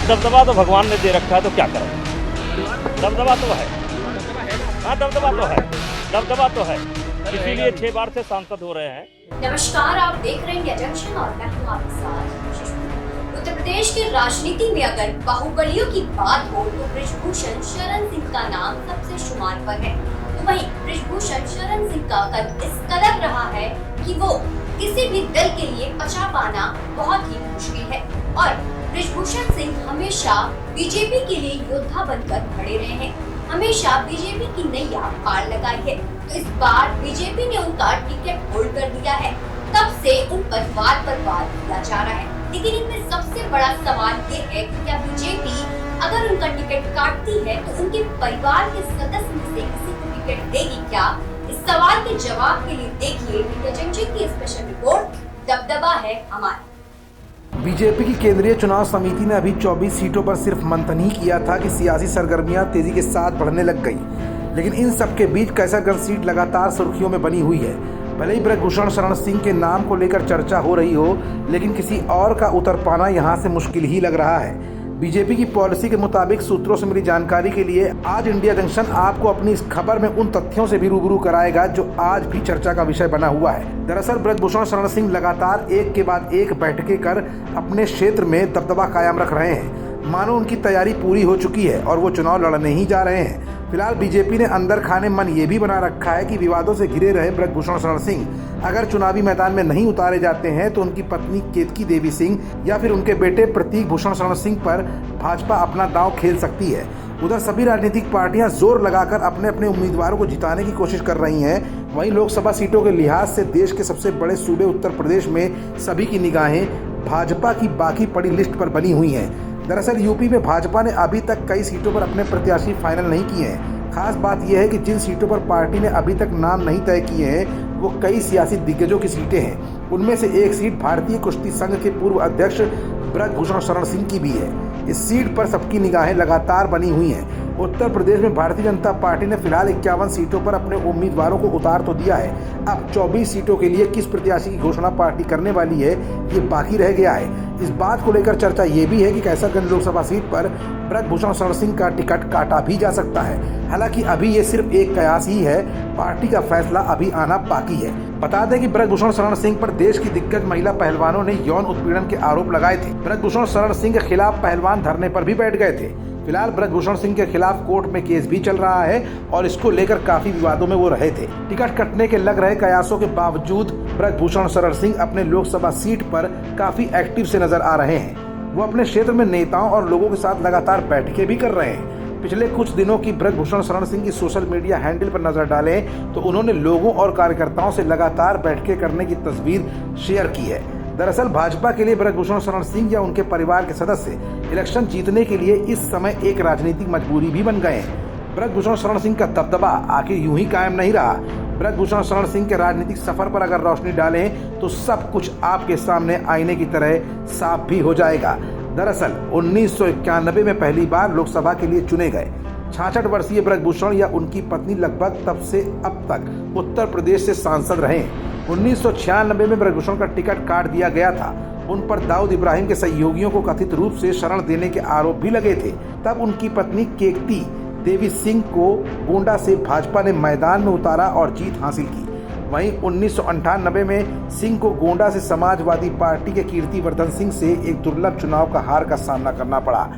दबदबा तो भगवान ने दे रखा है, तो क्या करें। दबदबा तो है, हाँ दबदबा तो है, दबदबा तो है, इसीलिए 6 बार से सांसद हो रहे हैं। नमस्कार, आप देख रहे हैं इंडिया जंक्शन और मैं हूं आपके साथ। उत्तर प्रदेश की राजनीति में अगर बाहुबलियों की बात हो तो बृजभूषण शरण सिंह का नाम सबसे शुमार पर है। तो वहीं बृजभूषण शरण सिंह का कद इस कदर रहा है कि वो किसी भी दल के लिए बचा पाना बहुत ही मुश्किल है और बृजभूषण सिंह हमेशा बीजेपी के लिए योद्धा बनकर खड़े रहे हैं, हमेशा बीजेपी की नैया पार लगाई है। तो इस बार बीजेपी ने उनका टिकट होल्ड कर दिया है, तब से उन पर वार किया जा रहा है। लेकिन इनमें सबसे बड़ा सवाल ये है कि क्या बीजेपी अगर उनका टिकट काटती है तो उनके परिवार के सदस्य में से किसी को टिकट देगी क्या? इस सवाल के जवाब के लिए देखिए इंडिया जंक्शन की स्पेशल रिपोर्ट दबदबा है हमारा। बीजेपी की केंद्रीय चुनाव समिति ने अभी 24 सीटों पर सिर्फ मंथन ही किया था कि सियासी सरगर्मियां तेजी के साथ बढ़ने लग गई। लेकिन इन सब के बीच कैसरगंज सीट लगातार सुर्खियों में बनी हुई है। भले ही बृजभूषण शरण सिंह के नाम को लेकर चर्चा हो रही हो, लेकिन किसी और का उतर पाना यहां से मुश्किल ही लग रहा है। बीजेपी की पॉलिसी के मुताबिक सूत्रों से मिली जानकारी के लिए आज इंडिया जंक्शन आपको अपनी इस खबर में उन तथ्यों से भी रूबरू कराएगा जो आज भी चर्चा का विषय बना हुआ है। दरअसल बृजभूषण शरण सिंह लगातार एक के बाद एक बैठकें कर अपने क्षेत्र में दबदबा कायम रख रहे हैं। मानो उनकी तैयारी पूरी हो चुकी है और वो चुनाव लड़ने ही जा रहे हैं। फिलहाल बीजेपी ने अंदर खाने मन ये भी बना रखा है कि विवादों से घिरे रहे बृजभूषण शरण सिंह अगर चुनावी मैदान में नहीं उतारे जाते हैं तो उनकी पत्नी केतकी देवी सिंह या फिर उनके बेटे प्रतीक भूषण शरण सिंह पर भाजपा अपना दांव खेल सकती है। उधर सभी राजनीतिक पार्टियां जोर लगाकर अपने अपने उम्मीदवारों को जिताने की कोशिश कर रही हैं। वहीं लोकसभा सीटों के लिहाज से देश के सबसे बड़े सूबे उत्तर प्रदेश में सभी की निगाहें भाजपा की बाकी पड़ी लिस्ट पर बनी हुई हैं। दरअसल यूपी में भाजपा ने अभी तक कई सीटों पर अपने प्रत्याशी फाइनल नहीं किए हैं। खास बात यह है कि जिन सीटों पर पार्टी ने अभी तक नाम नहीं तय किए हैं वो कई सियासी दिग्गजों की सीटें हैं। उनमें से एक सीट भारतीय कुश्ती संघ के पूर्व अध्यक्ष बृजभूषण शरण सिंह की भी है। इस सीट पर सबकी निगाहें लगातार बनी हुई हैं। उत्तर प्रदेश में भारतीय जनता पार्टी ने फिलहाल 51 सीटों पर अपने उम्मीदवारों को उतार तो दिया है। अब 24 सीटों के लिए किस प्रत्याशी की घोषणा पार्टी करने वाली है ये बाकी रह गया है। इस बात को लेकर चर्चा ये भी है कि कैसरगंज लोकसभा सीट पर बृजभूषण शरण सिंह का टिकट काटा भी जा सकता है। हालांकि अभी ये सिर्फ एक कयास ही है, पार्टी का फैसला अभी आना बाकी है। बता दें कि बृजभूषण शरण सिंह पर देश की दिग्गज महिला पहलवानों ने यौन उत्पीड़न के आरोप लगाए थे। बृजभूषण शरण सिंह के खिलाफ पहलवान धरने पर भी बैठ गए थे। फिलहाल बृजभूषण सिंह के खिलाफ कोर्ट में केस भी चल रहा है और इसको लेकर काफी विवादों में वो रहे थे। टिकट कटने के लग रहे कयासों के बावजूद बृजभूषण शरण सिंह अपने लोकसभा सीट पर काफी एक्टिव से नजर आ रहे हैं। वो अपने क्षेत्र में नेताओं और लोगों के साथ लगातार बैठकें भी कर रहे हैं। पिछले कुछ दिनों की बृजभूषण शरण सिंह की सोशल मीडिया हैंडल पर नजर डालें तो उन्होंने लोगों और कार्यकर्ताओं से लगातार बैठकें करने की तस्वीर शेयर की है। दरअसल भाजपा के लिए बृजभूषण शरण सिंह या उनके परिवार के सदस्य इलेक्शन जीतने के लिए इस समय एक राजनीतिक मजबूरी भी बन गए हैं। बृजभूषण शरण सिंह का दबदबा आखिर यूं ही कायम नहीं रहा। बृजभूषण शरण सिंह के राजनीतिक सफर पर अगर रोशनी डालें तो सब कुछ आपके सामने आईने की तरह साफ भी हो जाएगा। दरअसल 1991 में पहली बार लोकसभा के लिए चुने गए 66 वर्षीय बृजभूषण या उनकी पत्नी लगभग तब से अब तक उत्तर प्रदेश से सांसद रहे। 1996 में बृजभूषण का टिकट काट दिया गया था। उन पर दाऊद इब्राहिम के सहयोगियों को कथित रूप से शरण देने के आरोप भी लगे थे। तब उनकी पत्नी केतकी देवी सिंह को गोंडा से भाजपा ने मैदान में उतारा और जीत हासिल की। वहीं 1998 में सिंह को गोंडा से समाजवादी पार्टी के कीर्तिवर्धन सिंह से एक दुर्लभ चुनाव का हार का सामना करना पड़ा।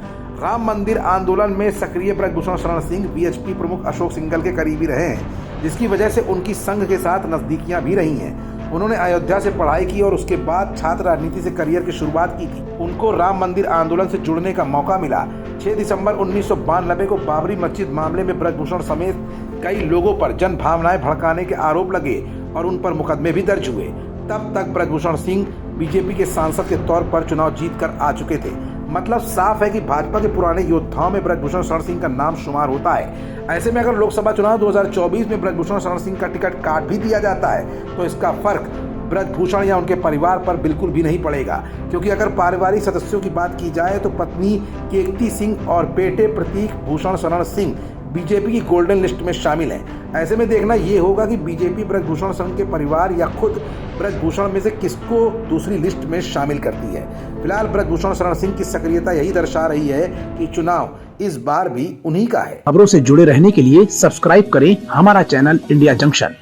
राम मंदिर आंदोलन में सक्रिय बृजभूषण शरण सिंह बीएचपी प्रमुख अशोक सिंघल के करीबी रहे हैं, जिसकी वजह से उनकी संघ के साथ नजदीकियां भी रही हैं। उन्होंने अयोध्या से पढ़ाई की और उसके बाद छात्र राजनीति से करियर की शुरुआत की थी। उनको राम मंदिर आंदोलन से जुड़ने का मौका मिला। 6 दिसंबर 1992 को बाबरी मस्जिद मामले में बृजभूषण समेत कई लोगों पर जन भावनाएं भड़काने के आरोप लगे और उन पर मुकदमे भी दर्ज हुए। तब तक बृजभूषण सिंह बीजेपी के सांसद के तौर पर चुनाव जीत कर आ चुके थे। मतलब साफ है कि भाजपा के पुराने योद्धाओं में बृजभूषण शरण सिंह का नाम शुमार होता है। ऐसे में अगर लोकसभा चुनाव 2024 में बृजभूषण शरण सिंह का टिकट काट भी दिया जाता है तो इसका फर्क बृजभूषण या उनके परिवार पर बिल्कुल भी नहीं पड़ेगा, क्योंकि अगर पारिवारिक सदस्यों की बात की जाए तो पत्नी केतकी सिंह और बेटे प्रतीक भूषण शरण सिंह बीजेपी की गोल्डन लिस्ट में शामिल हैं। ऐसे में देखना ये होगा कि बीजेपी बृजभूषण शरण के परिवार या खुद ब्रजभूषण में से किसको दूसरी लिस्ट में शामिल करती है। फिलहाल ब्रजभूषण शरण सिंह की सक्रियता यही दर्शा रही है कि चुनाव इस बार भी उन्हीं का है। खबरों से जुड़े रहने के लिए सब्सक्राइब करें हमारा चैनल इंडिया जंक्शन।